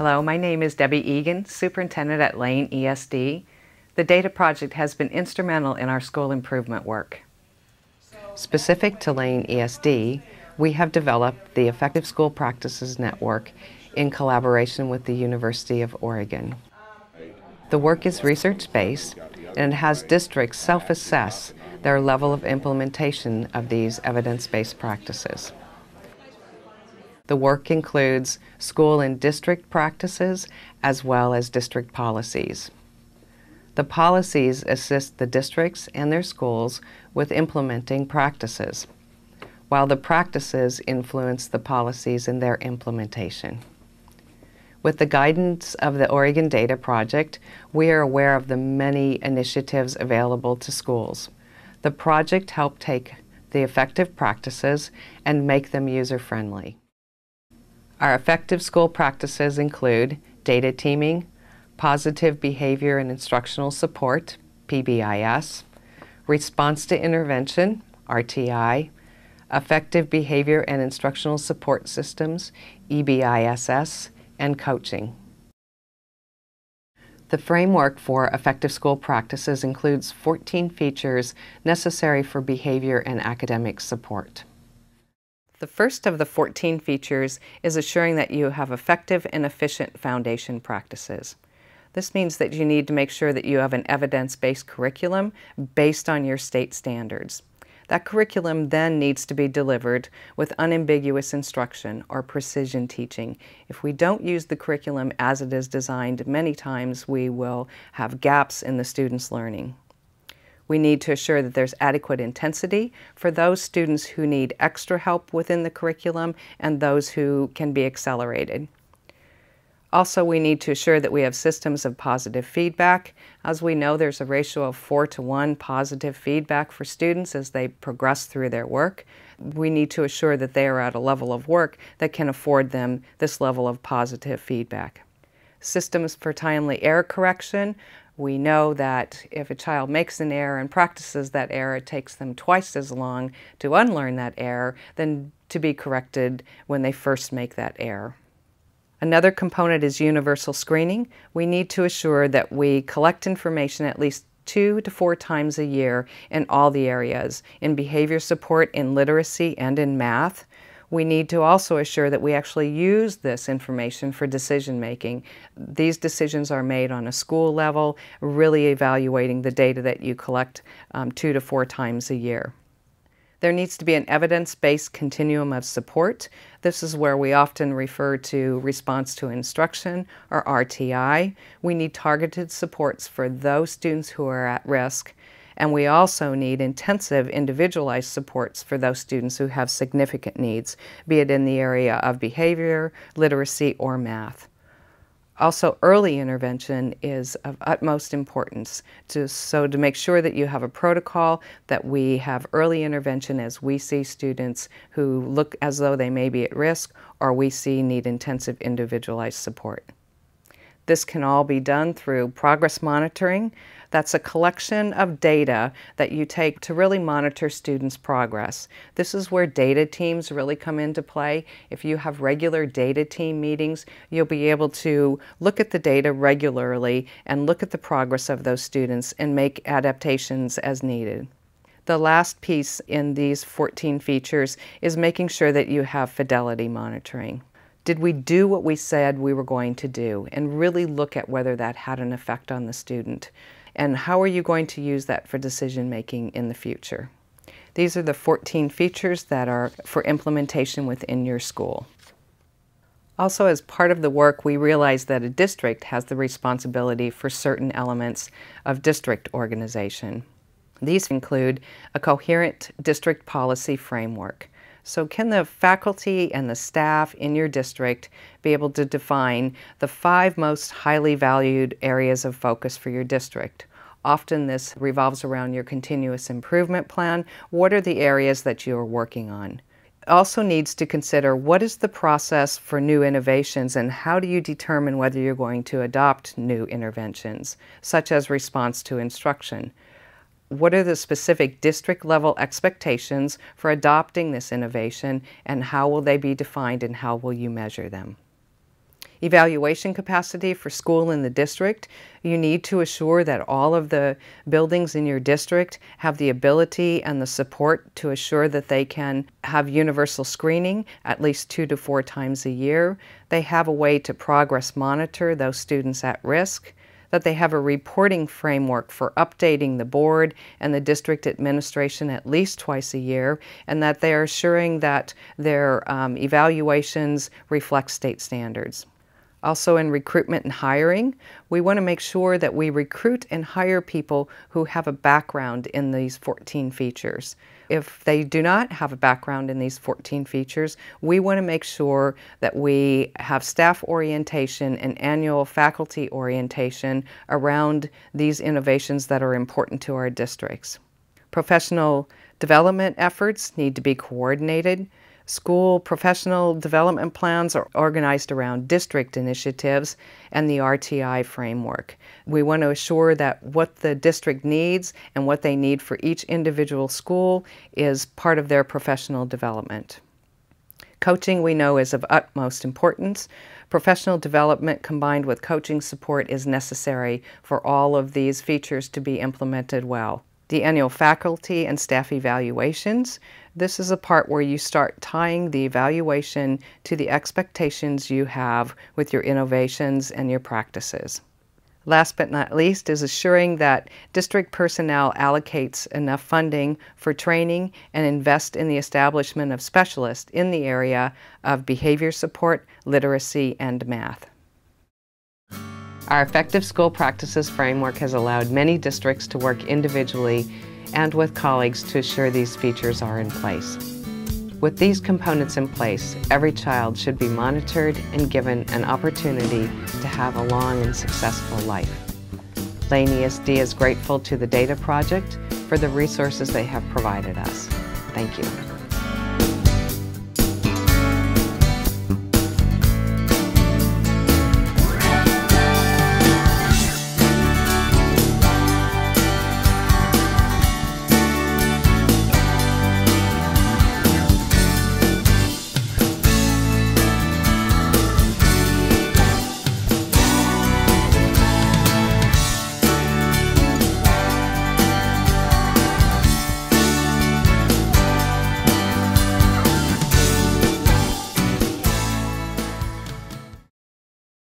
Hello, my name is Debbie Egan, Superintendent at Lane ESD. The data project has been instrumental in our school improvement work. Specific to Lane ESD, we have developed the Effective School Practices Network in collaboration with the University of Oregon. The work is research-based and has districts self-assess their level of implementation of these evidence-based practices. The work includes school and district practices as well as district policies. The policies assist the districts and their schools with implementing practices, while the practices influence the policies in their implementation. With the guidance of the Oregon Data Project, we are aware of the many initiatives available to schools. The project helped take the effective practices and make them user-friendly. Our effective school practices include data teaming, positive behavior and instructional support, PBIS, response to intervention, RTI, effective behavior and instructional support systems, EBISS, and coaching. The framework for effective school practices includes 14 features necessary for behavior and academic support. The first of the 14 features is assuring that you have effective and efficient foundation practices. This means that you need to make sure that you have an evidence-based curriculum based on your state standards. That curriculum then needs to be delivered with unambiguous instruction or precision teaching. If we don't use the curriculum as it is designed, many times we will have gaps in the students' learning. We need to assure that there's adequate intensity for those students who need extra help within the curriculum and those who can be accelerated. Also, we need to assure that we have systems of positive feedback. As we know, there's a ratio of 4:1 positive feedback for students as they progress through their work. We need to assure that they are at a level of work that can afford them this level of positive feedback. Systems for timely error correction. We know that if a child makes an error and practices that error, it takes them twice as long to unlearn that error than to be corrected when they first make that error. Another component is universal screening. We need to assure that we collect information at least 2 to 4 times a year in all the areas, in behavior support, in literacy, and in math. We need to also assure that we actually use this information for decision making. These decisions are made on a school level, really evaluating the data that you collect 2 to 4 times a year. There needs to be an evidence-based continuum of support. This is where we often refer to response to instruction, or RTI. We need targeted supports for those students who are at risk, and we also need intensive individualized supports for those students who have significant needs, be it in the area of behavior, literacy, or math. Also, early intervention is of utmost importance, so to make sure that you have a protocol, that we have early intervention as we see students who look as though they may be at risk or we see need intensive individualized support. This can all be done through progress monitoring. That's a collection of data that you take to really monitor students' progress. This is where data teams really come into play. If you have regular data team meetings, you'll be able to look at the data regularly and look at the progress of those students and make adaptations as needed. The last piece in these 14 features is making sure that you have fidelity monitoring. Did we do what we said we were going to do, and really look at whether that had an effect on the student? And how are you going to use that for decision making in the future? These are the 14 features that are for implementation within your school. Also, as part of the work, we realized that a district has the responsibility for certain elements of district organization. These include a coherent district policy framework. So can the faculty and the staff in your district be able to define the 5 most highly valued areas of focus for your district? Often this revolves around your continuous improvement plan. What are the areas that you are working on? It also needs to consider what is the process for new innovations and how do you determine whether you're going to adopt new interventions, such as response to instruction. What are the specific district level expectations for adopting this innovation and how will they be defined and how will you measure them? Evaluation capacity for school in the district. You need to assure that all of the buildings in your district have the ability and the support to assure that they can have universal screening at least 2 to 4 times a year. They have a way to progress monitor those students at risk, that they have a reporting framework for updating the board and the district administration at least twice a year, and that they are assuring that their evaluations reflect state standards. Also in recruitment and hiring, we want to make sure that we recruit and hire people who have a background in these 14 features. If they do not have a background in these 14 features, we want to make sure that we have staff orientation and annual faculty orientation around these innovations that are important to our districts. Professional development efforts need to be coordinated. School professional development plans are organized around district initiatives and the RTI framework. We want to assure that what the district needs and what they need for each individual school is part of their professional development. Coaching, we know, is of utmost importance. Professional development combined with coaching support is necessary for all of these features to be implemented well. The annual faculty and staff evaluations. This is a part where you start tying the evaluation to the expectations you have with your innovations and your practices. Last but not least is assuring that district personnel allocates enough funding for training and invest in the establishment of specialists in the area of behavior support, literacy, and math. Our Effective School Practices framework has allowed many districts to work individually and with colleagues to assure these features are in place. With these components in place, every child should be monitored and given an opportunity to have a long and successful life. Lane ESD is grateful to the Data Project for the resources they have provided us. Thank you.